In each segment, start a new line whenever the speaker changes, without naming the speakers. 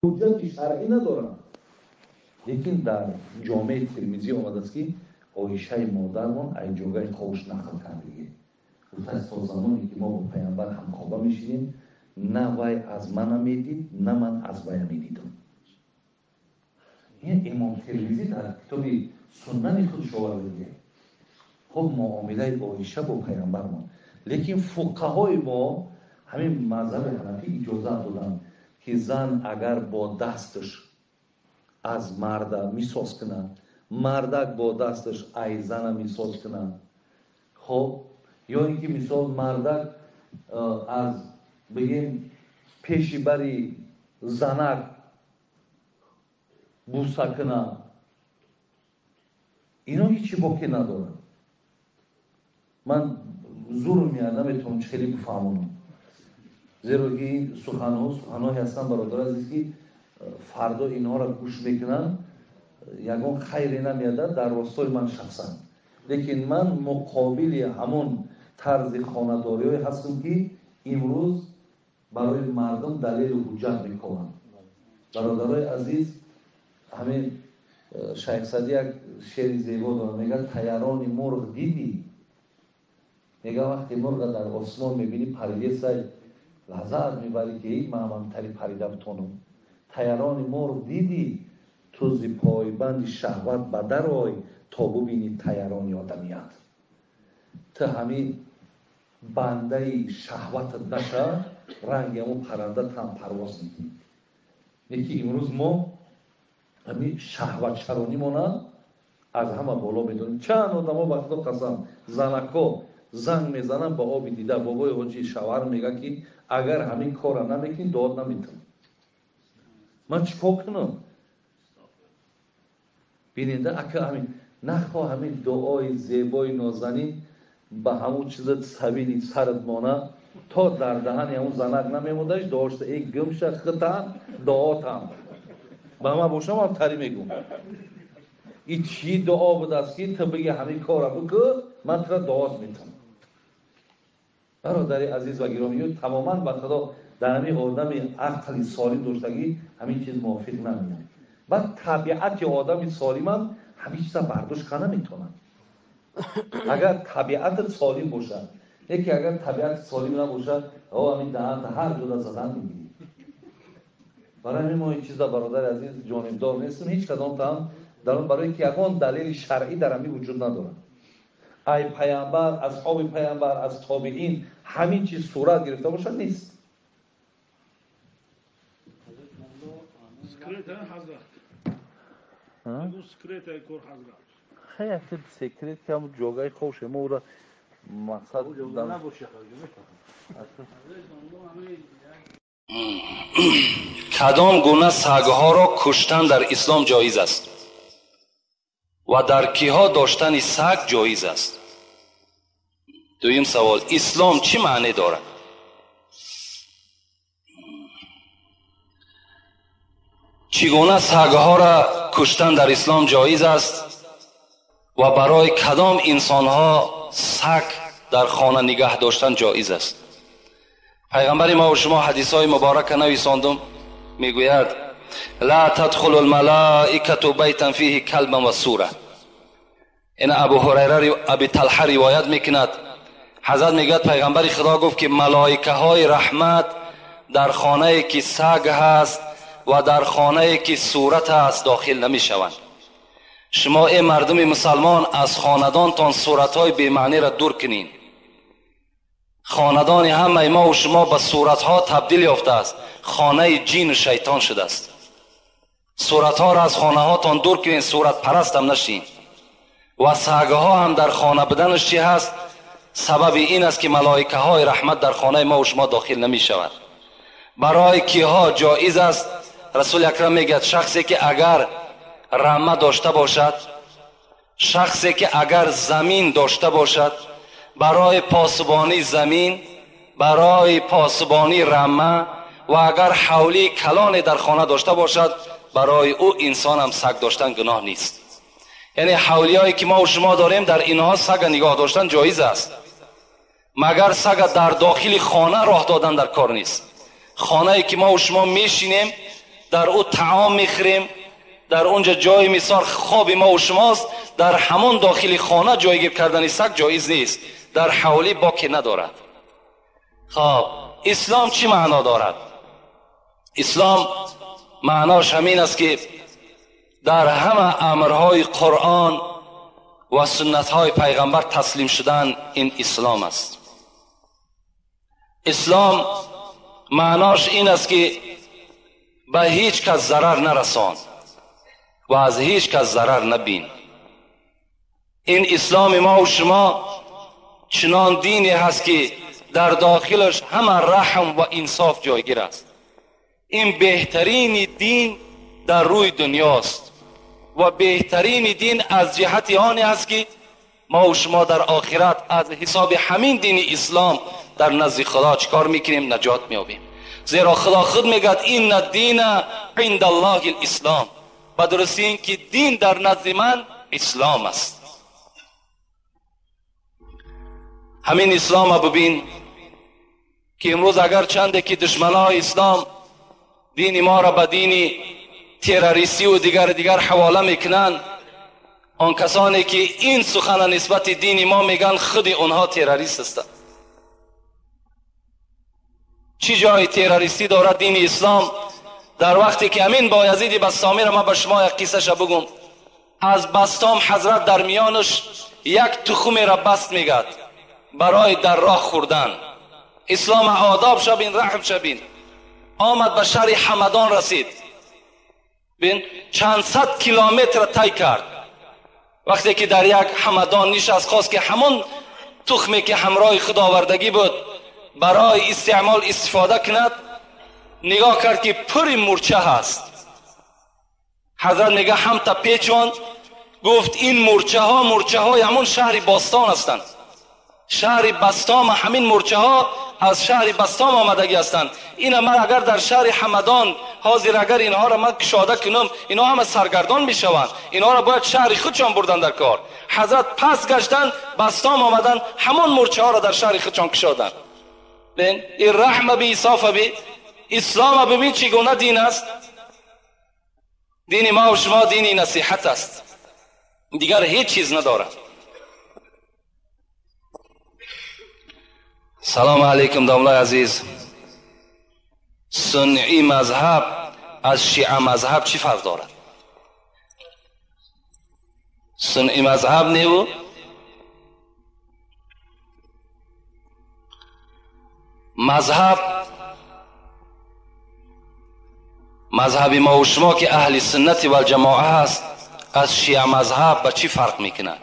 حجت شرعی ندارم. لیکن در جامعه ترمیزی آمده است که عایشه مادرمان ای جوگه خوش نقل کردگی گفته است تا زمانی که ما با پیامبر همخوابه میشیدیم نه وی از من میدید نه من از وی میدیدم. این امام ترمیزی در کتاب سنن خودش آورده. خب معامله عایشه با پیامبرمان. لیکن فقهای ما همین مذهب حنفی اجازه دادن که زن اگر با دستش از مرد میساز کنه، مردک با دستش ای زن میساز کنه، خب یا اینکه مثال مردک از بگیم پیشی بری زنک بوسه کنه، اینا هیچی باقی نداره. من زور میاد نمیتونم خیلی بفهمونم، زیرا که این سخنهای هستن برادر عزیز که فردا اینها را گوش میکنن یکان خیری نمیاده در راستای من شخصا. لیکن من مقابل همون طرز خانه‌داری هستم که امروز برای مردم دلیل و حجت میکنن. برادرای عزیز همین شیخ سعدی یک شعر زیبا داره، میگه طیران مرغ دیدی؟ میگه وقتی مرغ در آسمان میبینی پریده سای لحظت میبری که یک مهمتری پریده بتونم. طیران مرغ دیدی؟ تو زی پایبند شهوت بدر آی تا ببینی طیران آدمیت. تو همین بنده شهوت نشه رنگ همون پرنده هم پرواز میکنی. یکی امروز ما همین شهوت شرانی مانند از همه بالا میدونیم. چند آدم ها به خدا قسم زنکا زنگ میزنن با آبی دیده بابای حاجی شوهر میگه که اگر همین کار نمیکنی داد نمیتونم. من چیکار کنم؟ بیننده اگه همین نخواه همین دعای زیبای نازنین به همون چیز سبیلی سرت مانه تا در دهن همون زنک نمیمودش داشته یک گمشه خطم دعاتم به همه باشم هم تری میگم این چی دعا بود است که تو بگی همین کار رو بکن من تو را دعات میتونم. برادر عزیز و گرامی تماما به خدا در همین آدم عقل سالم داشتگی همین چیز موافق نمیاد. و طبیعت آدم سالم هم همین چیزا برداشت کنه نمیتونن. اگر طبیعت سالم باشه، یکی اگر طبیعت سالم نباشه همین دهن هر جور زدن میگیری. برای همین ما این چیزا برادر عزیز جانبدار نیستیم هیچ کدام تام برای که یگان دلیل شرعی در همین وجود نداره. ای پیامبر، اصحاب پیامبر، از تابعین همین چیز صورت گرفته باشه نیست. خیلی اکتب سکرت که همون جاگای خوشه ما او را مقصد
کدام گونه سگها را کشتن در اسلام جایز است و در کیها داشتن سگ جایز است؟ دویم سوال، اسلام چی معنی دارد؟ چگونه سگها را کشتن در اسلام جایز است و برای کدام انسانها سگ در خانه نگه داشتن جایز است؟ پیغمبر ما و شما حدیث های مبارک نویساندم میگوید لا تدخل الملائکه بیتا فیه کلب و سوره. این ابو هریره ابی طلحه روایت میکند. حضرت میگوید پیغمبر خدا گفت که ملائکه های رحمت در خانه که سگ هست و در خانه که صورت هست داخل نمی شوند. شما ای مردم مسلمان از خاندانتان صورت های بی‌معنی را دور کنین. خاندان همه ما و شما به صورت ها تبدیل یافته است، خانه جین و شیطان شده است. صورت ها را از خانه هاتان دور کنین، صورت پرست هم نشین. و سگ ها هم در خانه بدنش چی هست؟ سبب این است که ملائکه های رحمت در خانه ما و شما داخل نمی شود. برای کیها جایز است؟ رسول اکرم میگه شخصی که اگر رمه داشته باشد، شخصی که اگر زمین داشته باشد، برای پاسبانی زمین، برای پاسبانی رمه و اگر حولی کلانی در خانه داشته باشد، برای او انسان هم سگ داشتن گناه نیست. یعنی حولی هایی که ما و شما داریم در اینها سگ نگاه داشتن جایز است، مگر سگ در داخل خانه راه دادن در کار نیست. خانه ای که ما و شما میشینیم در او طعام میخوریم، در اونجا جای مثال خواب ما و شماست، در همون داخل خانه جایگیر کردن سگ جایز نیست، در حوالی باکی ندارد. خب اسلام چی معنا دارد؟ اسلام معناش همین است که در همه امرهای قرآن و سنتهای پیغمبر تسلیم شدن، این اسلام است. اسلام معناش این است که به هیچ کس ضرر نرسان و از هیچ کس ضرر نبین. این اسلام ما و شما چنان دینی هست که در داخلش همه رحم و انصاف جایگیر است. این بهترین دین در روی دنیاست و بهترین دین از جهت آنی است که ما و شما در آخرت از حساب همین دین اسلام در نزد خدا چکار میکنیم؟ نجات میابیم. زیرا خدا خود میگد این الدین عند الله الاسلام، به درستی این که دین در نزد من اسلام است. همین اسلام ها ببین که امروز اگر چنده که دشمنای اسلام دین ما را به دین تروریستی و دیگر حواله میکنن، آن کسانی که این سخن نسبت دین ما میگن خود اونها تروریست هستند. چی جای تروریستی دارد دین اسلام؟ در وقتی که امین بایزید بسطامی را ما به شما یک قصه شا بگم، از بسطام حضرت در میانش یک تخم را بست میگد برای در راه خوردن. اسلام آداب شبین، رحم شبین. آمد به شهر حمدان رسید، بین چند صد کیلومتر طی کرد. وقتی که در یک حمدان نشست، خواست که همون تخمی که همراه خود آوردگی بود برای استفاده کند، نگاه کرد که پری مورچه هست. حضرت نگاه هم تا پیچوند، گفت این مورچه های همون شهر باستان هستند. شهر بستام، همین مورچه ها از شهر بستام آمدگی هستند. این من اگر در شهر حمدان حاضر اگر اینها را من کشاده کنم، اینها همه سرگردان می شوند، اینها را باید شهر خودشان بردن در کار. حضرت پس گشتن بستام آمدن، همون مورچه ها را در شهر خودشان کشادن. ببین این رحم بی انصاف بی اسلام ببین چگونه دین است. دین ما و شما دین نصیحت است، دیگر هیچ چیز ندارد. سلام علیکم داملای عزیز. سنی مذهب از شیعه مذهب چی فرق دارد؟ سنی مذهب نیو مذهب ما و شما که اهل سنت و الجماعه هست از شیعه مذهب به چی فرق میکنه؟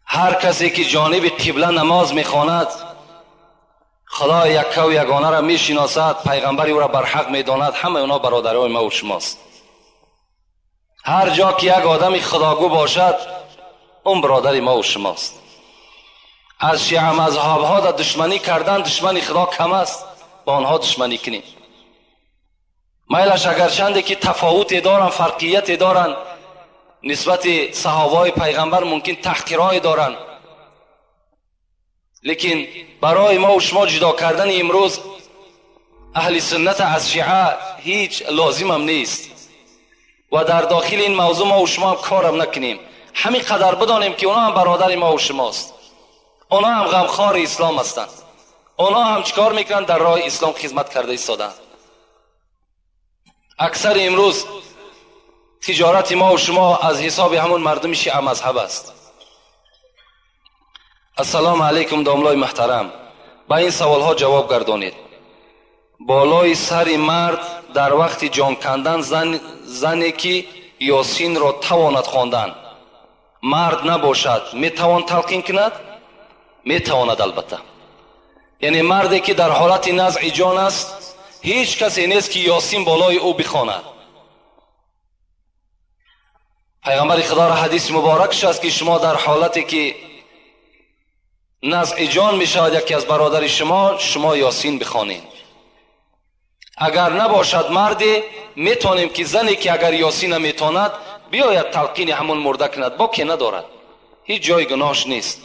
هر کسی که جانب قبله نماز میخواند خدا یک و یگانه را میشناسد، پیغمبری او را بر حق میداند، همه اونا برادرای ما و شماست. هر جا که یک آدم خداگو باشد اون برادر ما و شماست. از شیعه مذهب ها در دشمنی کردن، دشمنی خدا کم است، با آنها دشمنی کنیم. میلش اگر چنده که تفاوت دارن، فرقیت دارن، نسبت صحابه پیغمبر ممکن تحقیرای دارن، لیکن برای ما و شما جدا کردن امروز اهل سنت از شیعه هیچ لازم هم نیست و در داخل این موضوع ما و شما هم کارم نکنیم. همین قدر بدانیم که اونا هم برادر ما و شماست، اونا هم غمخوار اسلام هستند، اونا هم چیکار میکنن؟ در راه اسلام خدمت کرده ایستادن. اکثر امروز تجارت ما و شما از حساب همون مردم شیعه مذهب است. السلام علیکم داملای محترم، با این سوال ها جواب گردانید. بالای سر مرد در وقت جان کندن زنی که یاسین را تواند خواندن مرد نباشد میتوان تلقین کند؟ میتواند البته. یعنی مردی که در حالت نزع جان است هیچ کسی نیست که یاسین بالای او بخواند. پیغمبر خدا را حدیث مبارکش است که شما در حالتی که نزع جان می شود یکی از برادر شما یاسین بخوانید. اگر نباشد مردی میتونیم که زنی که اگر یاسین نمیتواند بیاید تلقین همون مرده کند، باکی ندارد، هیچ جای گناهش نیست.